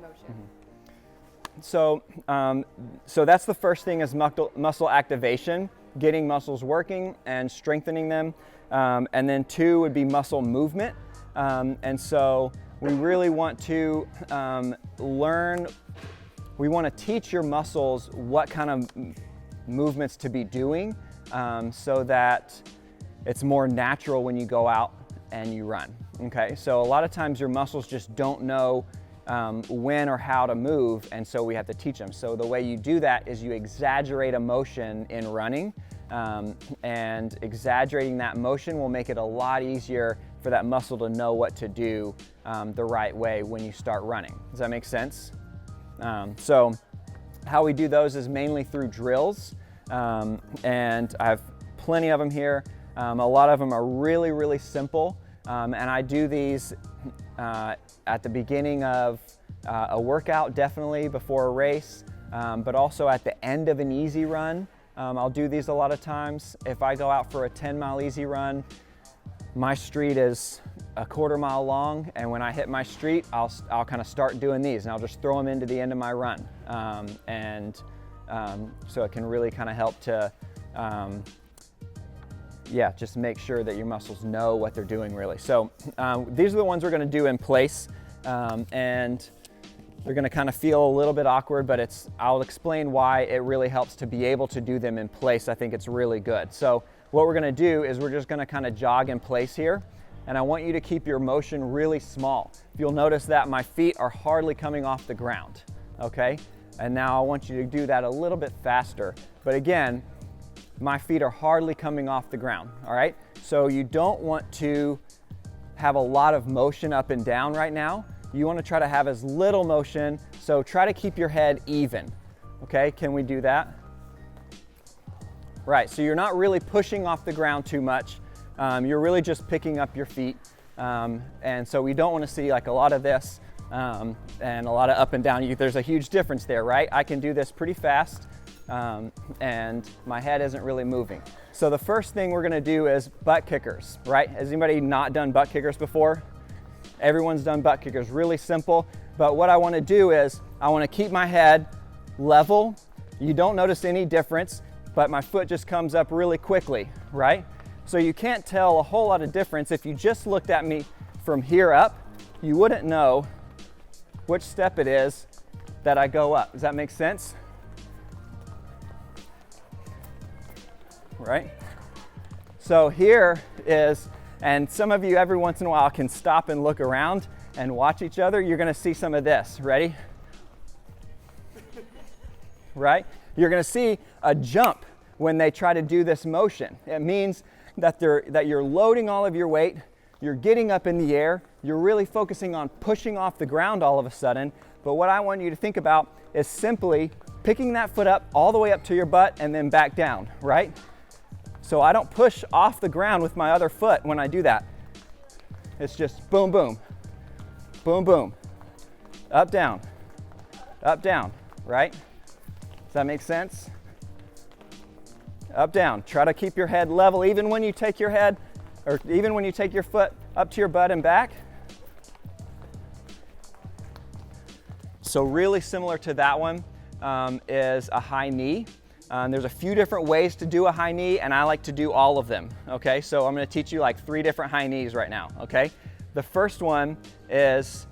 running motion. So that's the first thing, is muscle activation, getting muscles working and strengthening them. And then 2 would be muscle movement. And so we really want to we want to teach your muscles what kind of movements to be doing, so that it's more natural when you go out and you run. Okay, so a lot of times your muscles just don't know when or how to move, and so we have to teach them. So the way you do that is you exaggerate a motion in running, and exaggerating that motion will make it a lot easier for that muscle to know what to do the right way when you start running. Does that make sense? So how we do those is mainly through drills, and I have plenty of them here. A lot of them are really, really simple, and I do these at the beginning of a workout, definitely before a race, but also at the end of an easy run. I'll do these a lot of times. If I go out for a 10-mile easy run, my street is a quarter mile long, and when I hit my street, I'll kind of start doing these, and I'll just throw them into the end of my run. So it can really kind of help to just make sure that your muscles know what they're doing really. So these are the ones we're going to do in place, and they're going to kind of feel a little bit awkward, but I'll explain why it really helps to be able to do them in place. I think it's really good. So what we're going to do is we're just going to kind of jog in place here, and I want you to keep your motion really small. You'll notice that my feet are hardly coming off the ground, okay? And now I want you to do that a little bit faster. But again, my feet are hardly coming off the ground, all right? So you don't want to have a lot of motion up and down right now. You want to try to have as little motion, so try to keep your head even, okay? Can we do that? Right, so you're not really pushing off the ground too much. You're really just picking up your feet. And so we don't want to see like a lot of this and a lot of up and down. There's a huge difference there, right? I can do this pretty fast. And my head isn't really moving. So the first thing we're gonna do is butt kickers, right? Has anybody not done butt kickers before? Everyone's done butt kickers, really simple. But what I wanna do is I wanna keep my head level. You don't notice any difference, but my foot just comes up really quickly, right? So you can't tell a whole lot of difference. If you just looked at me from here up, you wouldn't know which step it is that I go up. Does that make sense? Right? So here is, and some of you every once in a while can stop and look around and watch each other. You're gonna see some of this. Ready? Right? You're gonna see a jump when they try to do this motion. It means that you're loading all of your weight, you're getting up in the air, you're really focusing on pushing off the ground all of a sudden. But what I want you to think about is simply picking that foot up all the way up to your butt and then back down, right? So I don't push off the ground with my other foot when I do that. It's just boom, boom, boom, boom, up, down, right? Does that make sense? Up, down. Try to keep your head level even when you take your head, or even when you take your foot up to your butt and back. So really similar to that one is a high knee. There's a few different ways to do a high knee, and I like to do all of them, okay? So I'm gonna teach you like 3 different high knees right now, okay? The first one is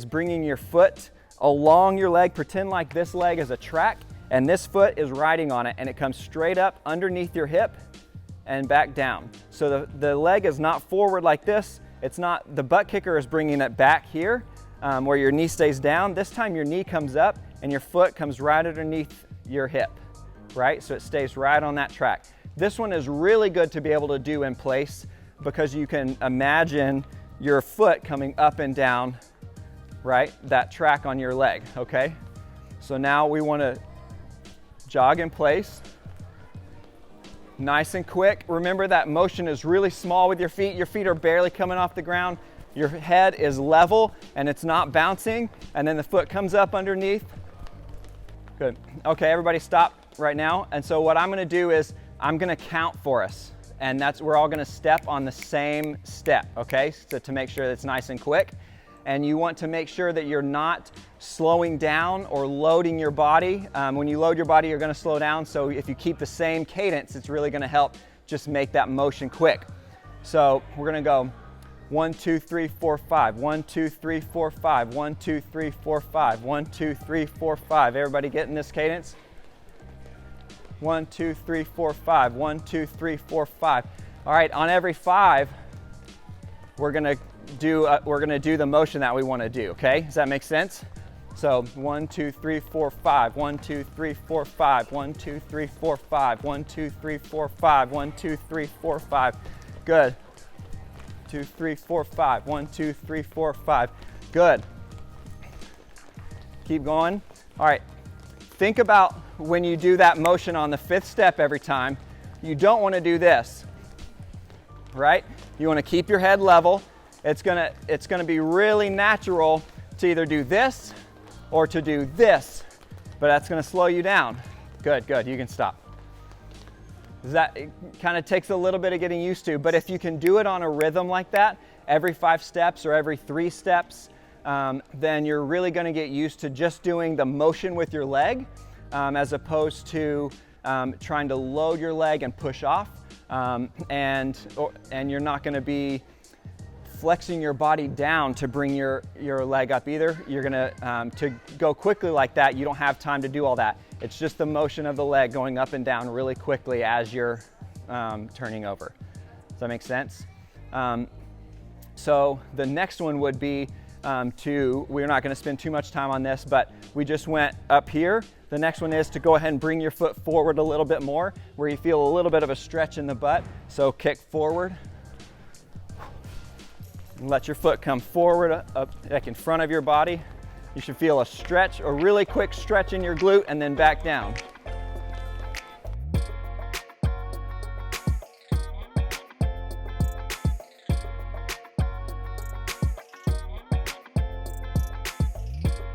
bringing your foot along your leg. Pretend like this leg is a track, and this foot is riding on it, and it comes straight up underneath your hip and back down. So the leg is not forward like this. It's not, the butt kicker is bringing it back here where your knee stays down. This time your knee comes up and your foot comes right underneath your hip, right? So it stays right on that track. This one is really good to be able to do in place because you can imagine your foot coming up and down, right? That track on your leg, okay? So now we want to jog in place, nice and quick. Remember that motion is really small with your feet. Your feet are barely coming off the ground. Your head is level and it's not bouncing, and then the foot comes up underneath. Good. Okay, everybody stop right now. And so what I'm gonna do is I'm gonna count for us, and we're all gonna step on the same step, okay? So to make sure that it's nice and quick. and you want to make sure that you're not slowing down or loading your body. When you load your body, you're going to slow down, so if you keep the same cadence, it's really going to help just make that motion quick. So we're going to go 1, 2, 3, 4, 5, 1, 2, 3, 4, 5, 1, 2, 3, 4, 5, 1, 2, 3, 4, 5. Everybody getting this cadence? 1, 2, 3, 4, 5, 1, 2, 3, 4, 5. All right, on every 5, we're gonna do the motion that we want to do. Okay, does that make sense? So 1, 2, 3, 4, 5, 1, 2, 3, 4, 5, 1, 2, 3, 4, 5, 1, 2, 3, 4, 5, 1, 2, 3, 4, 5. Good. 2, 3, 4, 5. 1, 2, 3, 4, 5. Good. Keep going. All right. Think about when you do that motion on the 5th step every time. You don't want to do this, right? You want to keep your head level. It's gonna be really natural to either do this or to do this, but that's gonna slow you down. Good, good. You can stop. It kind of takes a little bit of getting used to, but if you can do it on a rhythm like that, every 5 steps or every 3 steps, then you're really going to get used to just doing the motion with your leg, as opposed to trying to load your leg and push off, and you're not going to be flexing your body down to bring your leg up either. You're going to go quickly like that, you don't have time to do all that. It's just the motion of the leg going up and down really quickly as you're turning over. Does that make sense? So the next one would be we're not going to spend too much time on this, but we just went up here. The next one is to go ahead and bring your foot forward a little bit more, where you feel a little bit of a stretch in the butt. So kick forward. And let your foot come forward up like in front of your body. You should feel a stretch, a really quick stretch in your glute, and then back down.